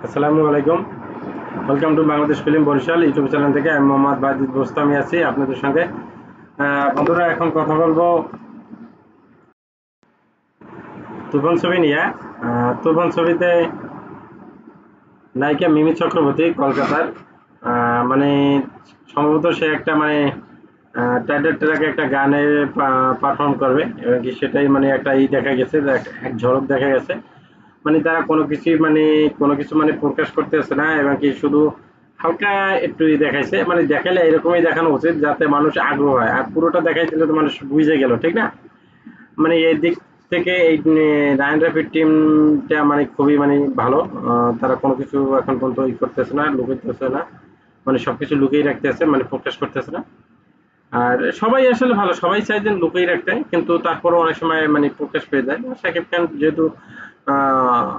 আসসালামু আলাইকুম। Welcome to Bangladesh film Barishal YouTube channel থেকে আমি মোহাম্মদ বাজিদ বোস্তামি আছি আপনাদের সঙ্গে। বন্ধুরা, এখন কথা বলবো তুফান ছবি নিয়ে। তুফান ছবিতে নায়িকা মিমি চক্রবর্তী কলকাতার, মানে সম্ভবত সে একটা মানে টাইটেল ট্র্যাকে একটা গানে পারফর্ম করবে, এবং কি সেটাই মানে একটা দেখা গেছে, এক ঝলক দেখা গেছে। মানে তারা কোনো কিছু মানে প্রকাশ করতেছে না, এবং কি শুধু হালকা একটু দেখাইছে, মানে দেখাইলে এরকমই দেখানো উচিত যাতে মানুষ আগ্রহ হয়, আর পুরোটা দেখাই দিলে তো মানুষ বুঝে গেল, ঠিক না? মানে এই দিক থেকে এই রায়ান রাফির টিমটা মানে খুবই মানে ভালো। তারা কোনো কিছু এখন পর্যন্ত করতেছে না, লুকাইতেছে না, মানে সবকিছু লুকিয়ে রাখতেছে, মানে প্রকাশ করতেছে না। আর সবাই আসলে ভালো, সবাই চায় যে লুকিয়ে রাখতে, কিন্তু তারপরেও অনেক সময় মানে প্রকাশ পেয়ে যায়। শাকিব খান যেহেতু আহ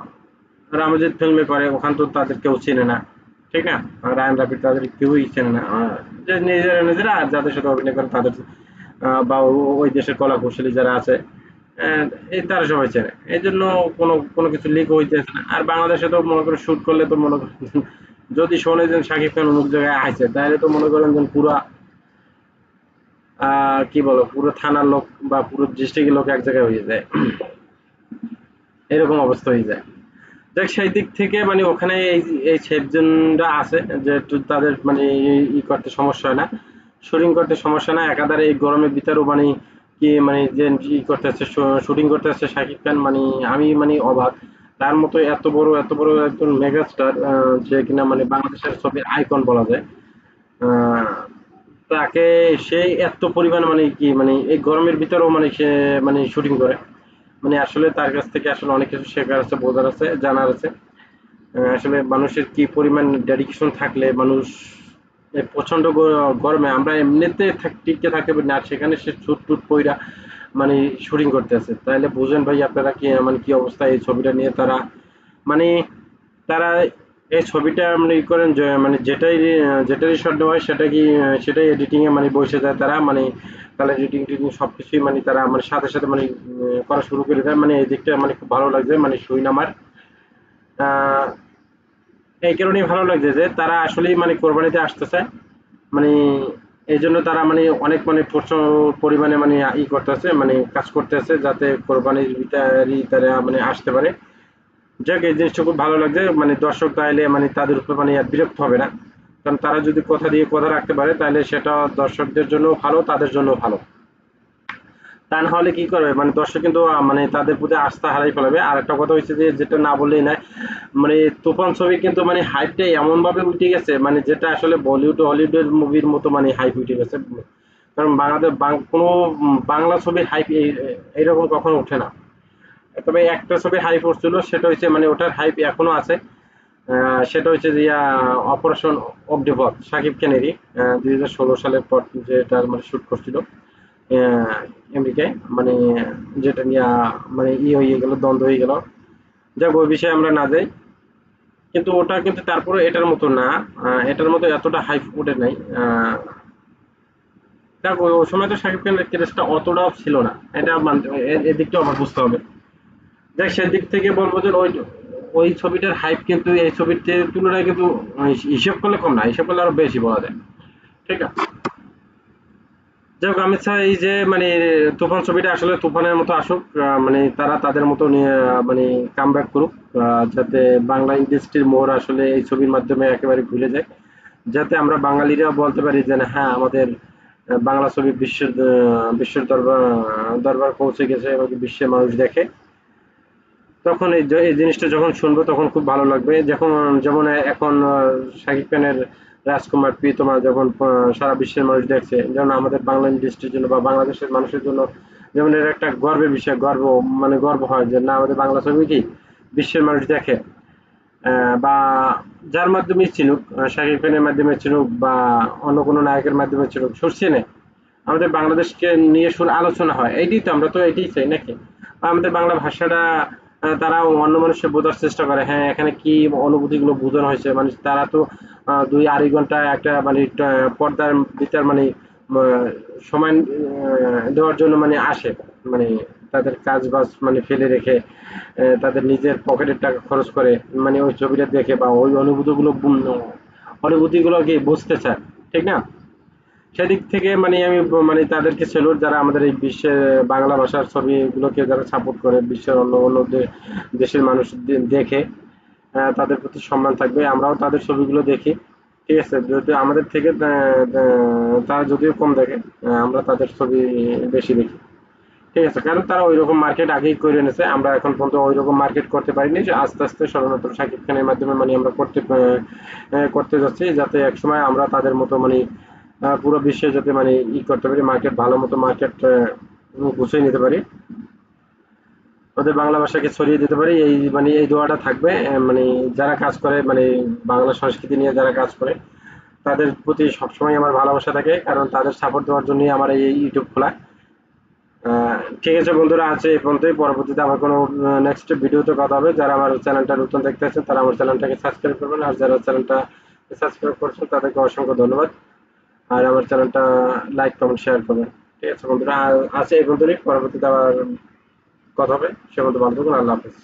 রামজিৎ ফিল্মে করে, ওখান তো তাদের কেউ চেনে না, ঠিক না? রায়ান রাফি তাদের কেউই চেনে না, যে নিজেরা নিজেরা, আর যাদের সাথে অভিনয় করে তাদের বা ওই দেশের কলা কৌশলী যারা আছে, আহ, এই তারা সবাই চেনে। এই জন্য কোনো কোনো কিছু লিক হইতেছে না। আর বাংলাদেশে তো মনে করে শুট করলে তো মনে করেন যদি শোনে যে শাকিব খান অমুক জায়গায় আছে, তাহলে তো মনে করেন যে পুরা কি বলো, পুরো থানার লোক বা পুরো ডিস্ট্রিক্টের লোক এক জায়গায় হয়ে যায়, এরকম অবস্থা হয়ে যায়। দেখ, সেই দিক থেকে মানে ওখানে এই সেফজনরা আছে, যে একটু তাদের মানে করতে সমস্যা হয় না, শুটিং করতে সমস্যা না। একাধারে এই গরমের ভিতরেও মানে কি মানে যে করতে আসছে, শুটিং করতে আসছে শাকিব খান, মানে আমি মানে অবাক। তার মতো এত বড় একজন মেগাস্টার, যে কিনা মানে বাংলাদেশের ছবির আইকন বলা যায়, আহ, তাকে সেই এত পরিমাণ মানে কি মানে এই গরমের ভিতরেও মানে সে মানে শুটিং করে। মানে আসলে তার কাছ থেকে আসলে অনেক কিছু শেখার আছে, বোঝার আছে, জানার আছে। আসলে মানুষের কি পরিমাণ ডেডিকেশন থাকলে মানুষ এই প্রচন্ড গরমে আমরা এমনিতে টিকে থাকতে পারি না, আর সেখানে সে ছুট টুট পইরা মানে শুটিং করতে আছে, তাহলে বুঝেন ভাই আপনারা কি মানে কি অবস্থা এই ছবিটা নিয়ে। তারা মানে তারা এই ছবিটা মানে করেন যে মানে যেটারই শট নেওয়া হয় সেটা কি সেটাই এডিটিং এ মানে বসে যায় তারা, মানে কালার এডিটিং টিডিং সবকিছুই মানে তারা মানে সাথে সাথে মানে করা শুরু করে দেয়। মানে এই দিকটা মানে খুব ভালো লাগছে, মানে শুই আমার আহ এই কারণেই ভালো লাগছে যে তারা আসলেই মানে কোরবানিতে আসতে চায়। মানে এই জন্য তারা মানে অনেক মানে প্রচুর পরিমাণে মানে করতেছে, মানে কাজ করতেছে যাতে কোরবানির ভিতরেই তারা মানে আসতে পারে। যাক, এই জিনিসটা খুব ভালো লাগছে, মানে দর্শক তাইলে মানে তাদের উপর মানে আর বিরক্ত হবে না, কারণ তারা যদি কথা দিয়ে কথা রাখতে পারে তাহলে সেটা দর্শকদের জন্য ভালো, তাদের জন্য ভালো। তা না হলে কি করবে, মানে দর্শক কিন্তু মানে তাদের প্রতি আস্থা হারাই ফেলাবে। আর একটা কথা হচ্ছে যে যেটা না বললেই নাই, মানে তুফান ছবি কিন্তু মানে হাইপটা এমন ভাবে উঠে গেছে, মানে যেটা আসলে বলিউড হলিউডের মুভির মতো মানে হাইপ উঠে গেছে। কারণ বাংলাদেশ কোনো বাংলা ছবির হাইপ এইরকম কখনো ওঠে না। তবে একটা ছবি হাইপ উঠছিল, সেটা হচ্ছে মানে ওটার হাইপ এখনো আছে। সেটা হচ্ছে যে অপারেশন অগ্নিপথ, শাকিব খানেরই 2016 সালের পর যেটা মানে শুট করছিল আহ, আমেরিকায়, মানে যেটা নিয়ে মানে হয়ে গেল, দ্বন্দ্ব হয়ে গেল। যাক, ওই বিষয়ে আমরা না যাই। কিন্তু ওটা কিন্তু তারপরে এটার মতো না, এটার মতো এতটা হাইপ ওঠে নাই। যাক, ওই সময় তো শাকিব খানের ক্রেজটা অতটাও ছিল না, এটা মানতে এদিকটাও আমার বুঝতে হবে। যাক, সেদিক থেকে বলবো যে ওই ওই ছবিটার হাইপ কিন্তু এই ছবির তুলনায় কিন্তু হিসেব করলে কম না, হিসেব করলে আরো বেশি বলা যায়, ঠিক আছে? যাই হোক, আমি চাই যে মানে তুফান ছবিটা আসলে তুফানের মতো আসুক, মানে তারা তাদের মতো নিয়ে মানে কাম ব্যাক করুক, যাতে বাংলা ইন্ডাস্ট্রির মোড় আসলে এই ছবির মাধ্যমে একেবারে ভুলে যায়, যাতে আমরা বাঙালিরা বলতে পারি যে না, হ্যাঁ, আমাদের বাংলা ছবি বিশ্বের দরবার পৌঁছে গেছে এবং বিশ্বের মানুষ দেখে। তখন এই জিনিসটা যখন শুনবো তখন খুব ভালো লাগবে। যখন যেমন এখন শাকিব খানের রাজকুমার প্রিয়তমা যখন সারা বিশ্বের মানুষ দেখছে, যেমন আমাদের বাংলা ইন্ডাস্ট্রির জন্য বা বাংলাদেশের মানুষের জন্য যেমন এর একটা গর্বের বিষয়, মানে গর্ব হয় যে না, আমাদের বাংলা ছবি কি বিশ্বের মানুষ দেখে। বা যার মাধ্যমে চিনুক, শাকিব খানের মাধ্যমে চিনুক বা অন্য কোনো নায়কের মাধ্যমে চিনুক, সুর চেনে, আমাদের বাংলাদেশকে নিয়ে সুর আলোচনা হয়, এইটাই তো আমরা তো এটাই চাই নাকি? বা আমাদের বাংলা ভাষাটা তারা অন্য মানুষের বোঝার চেষ্টা করে, হ্যাঁ এখানে কি অনুভূতিগুলো বোঝানো হয়েছে, মানে তারা তো 2 আড়াই ঘন্টা একটা মানে পর্দার ভিতর মানে সময় দেওয়ার জন্য মানে আসে, মানে তাদের কাজ বাজ মানে ফেলে রেখে তাদের নিজের পকেটের টাকা খরচ করে মানে ওই ছবিটা দেখে বা ওই অনুভূতিগুলো কি বুঝতে চায়, ঠিক না? সেদিক থেকে মানে আমি মানে তাদেরকে স্যালুট, যারা আমাদের এই বিশ্বের বাংলা ভাষার ছবিগুলোকে যারা সাপোর্ট করে, বিশ্বের অন্য অন্য দেশের মানুষ দেখে তাদের প্রতি সম্মান থাকবে। আমরাও তাদের ছবিগুলো দেখি, ঠিক আছে? যদি আমাদের থেকে তারা যদিও কম দেখে, আমরা তাদের ছবি বেশি দেখি, ঠিক আছে? কারণ তারা ওইরকম মার্কেট আগেই করে এনেছে, আমরা এখন পর্যন্ত ওইরকম মার্কেট করতে পারিনি। যে আস্তে আস্তে স্বর্ণতর শাকিব খানের মাধ্যমে মানে আমরা করতে যাচ্ছি, যাতে একসময় আমরা তাদের মতো মানে পুরো বিশ্বে যাতে মানে করতে পারি, মার্কেট ভালো মতো মার্কেট গুছিয়ে নিতে পারি, ওদের বাংলা ভাষাকে ছড়িয়ে দিতে পারি। এই মানে এই দোয়াটা থাকবে মানে যারা কাজ করে মানে বাংলা সংস্কৃতি নিয়ে যারা কাজ করে তাদের প্রতি সবসময় আমার ভালোবাসা থাকে, কারণ তাদের সাপোর্ট দেওয়ার জন্যই আমার এই ইউটিউব খোলা। ঠিক আছে বন্ধুরা, আছে এই পর্যন্তই। পরবর্তীতে আমার কোনো নেক্সট ভিডিওতে কথা হবে। যারা আমার চ্যানেলটা নতুন দেখতে আছেন তারা আমার চ্যানেলটাকে সাবস্ক্রাইব করবেন, আর যারা চ্যানেলটা সাবস্ক্রাইব করছেন তাদেরকে অসংখ্য ধন্যবাদ। আর আমার চ্যানেলটা লাইক কমেন্ট শেয়ার করবেন। ঠিক আছে বন্ধুরা, আছে এই পর্যন্তই। পরবর্তীতে আবার কথা হবে। সে পর্যন্ত ভালো থাকুন। আল্লাহ হাফেজ।